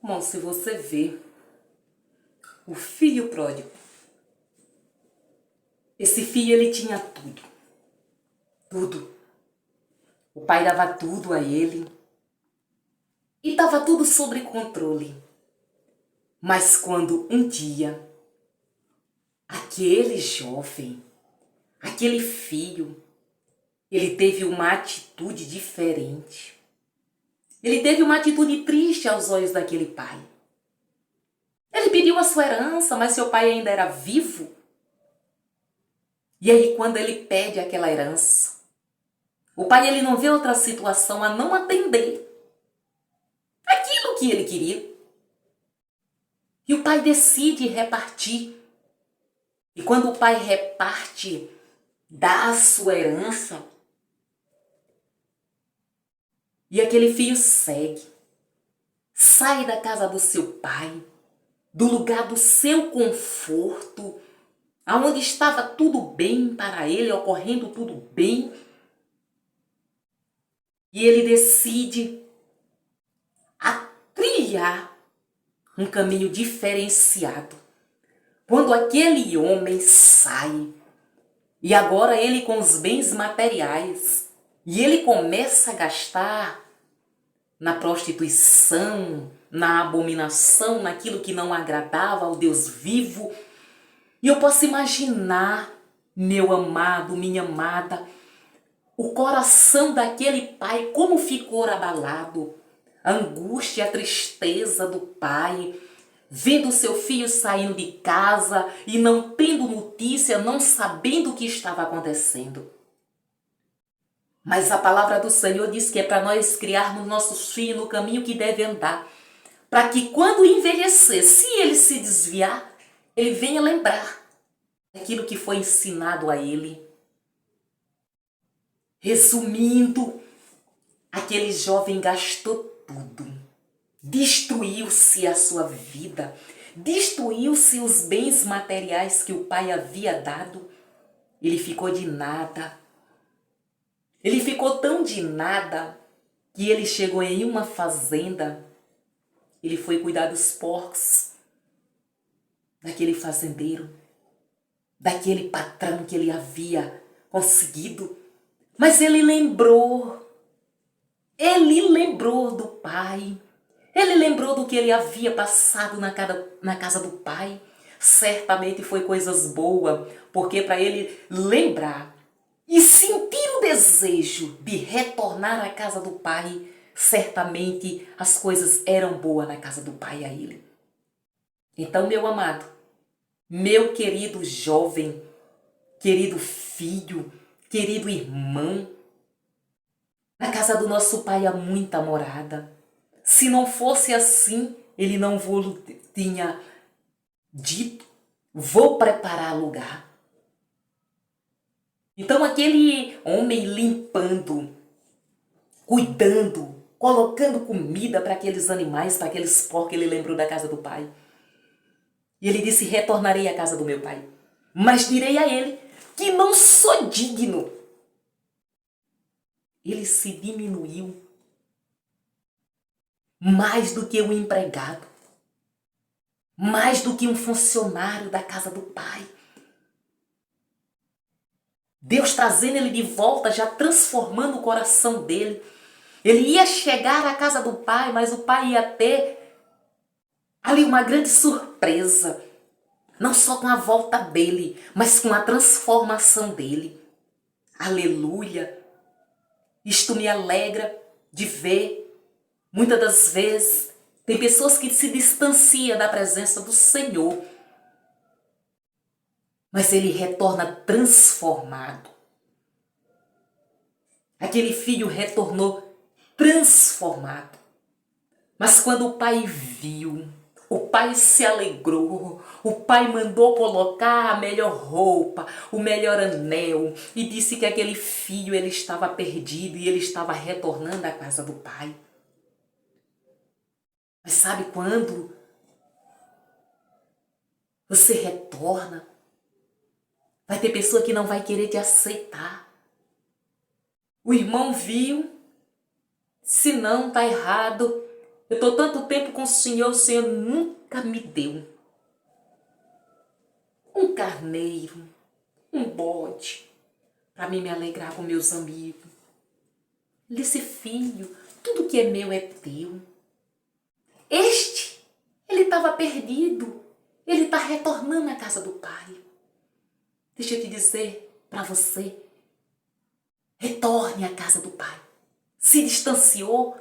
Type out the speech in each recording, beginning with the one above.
Bom, se você vê o filho pródigo, esse filho ele tinha tudo, tudo. O pai dava tudo a ele e estava tudo sob controle. Mas quando um dia aquele jovem, aquele filho, ele teve uma atitude diferente. Ele teve uma atitude triste aos olhos daquele pai. Ele pediu a sua herança, mas seu pai ainda era vivo. E aí, quando ele pede aquela herança, o pai ele não vê outra situação a não atender aquilo que ele queria. E o pai decide repartir. E quando o pai reparte, dá a sua herança, e aquele filho segue, sai da casa do seu pai, do lugar do seu conforto, aonde estava tudo bem para ele, ocorrendo tudo bem. E ele decide a trilhar um caminho diferenciado. Quando aquele homem sai, e agora ele com os bens materiais, e ele começa a gastar na prostituição, na abominação, naquilo que não agradava ao Deus vivo. E eu posso imaginar, meu amado, minha amada, o coração daquele pai, como ficou abalado, a angústia, a tristeza do pai, vendo seu filho saindo de casa e não tendo notícia, não sabendo o que estava acontecendo. Mas a palavra do Senhor diz que é para nós criarmos nossos filhos no caminho que deve andar, para que quando envelhecer, se ele se desviar, ele venha lembrar daquilo que foi ensinado a ele. Resumindo, aquele jovem gastou tudo, destruiu-se a sua vida, destruiu-se os bens materiais que o pai havia dado, ele ficou de nada. Ele ficou tão de nada que ele chegou em uma fazenda, ele foi cuidar dos porcos, daquele fazendeiro, daquele patrão que ele havia conseguido. Mas ele lembrou do pai, ele lembrou do que ele havia passado na casa do pai. Certamente foi coisas boas, porque para ele lembrar e sentir o desejo de retornar à casa do pai, certamente as coisas eram boas na casa do pai a ele. Então, meu amado, meu querido jovem, querido filho, querido irmão, na casa do nosso pai há muita morada. Se não fosse assim, ele não vos tinha dito, vou preparar lugar. Então aquele homem limpando, cuidando, colocando comida para aqueles animais, para aqueles porcos, ele lembrou da casa do pai. E ele disse, retornarei à casa do meu pai, mas direi a ele que não sou digno. Ele se diminuiu mais do que um empregado, mais do que um funcionário da casa do pai. Deus trazendo ele de volta, já transformando o coração dele. Ele ia chegar à casa do pai, mas o pai ia ter ali uma grande surpresa. Não só com a volta dele, mas com a transformação dele. Aleluia! Isto me alegra de ver. Muitas das vezes, tem pessoas que se distanciam da presença do Senhor. Mas ele retorna transformado. Aquele filho retornou transformado. Mas quando o pai viu, o pai se alegrou, o pai mandou colocar a melhor roupa, o melhor anel, e disse que aquele filho ele estava perdido e ele estava retornando à casa do pai. Mas sabe quando você retorna, vai ter pessoa que não vai querer te aceitar. O irmão viu, se não, tá errado, Eu estou tanto tempo com o Senhor nunca me deu um carneiro, um bode, para mim me alegrar com meus amigos. Ele disse, filho, tudo que é meu é teu. Ele estava perdido. Ele está retornando à casa do Pai. Deixa eu te dizer para você, retorne à casa do Pai. Se distanciou,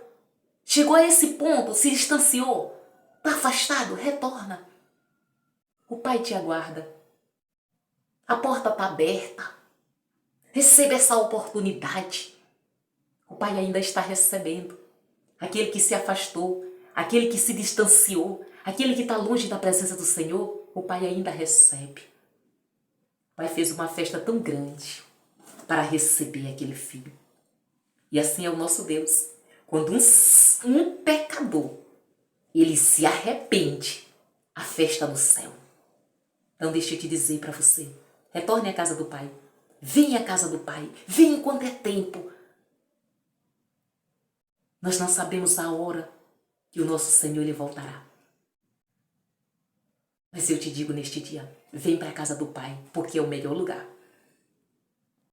chegou a esse ponto, se distanciou, está afastado, retorna. O Pai te aguarda. A porta está aberta. Receba essa oportunidade. O Pai ainda está recebendo. Aquele que se afastou, aquele que se distanciou, aquele que está longe da presença do Senhor, o Pai ainda recebe. O Pai fez uma festa tão grande para receber aquele filho. E assim é o nosso Deus. Quando um pecador, ele se arrepende, a festa no céu. Então deixa eu te dizer para você, retorne à casa do Pai. Venha à casa do Pai. Venha enquanto é tempo. Nós não sabemos a hora que o nosso Senhor ele voltará. Mas eu te digo neste dia, vem para a casa do Pai, porque é o melhor lugar.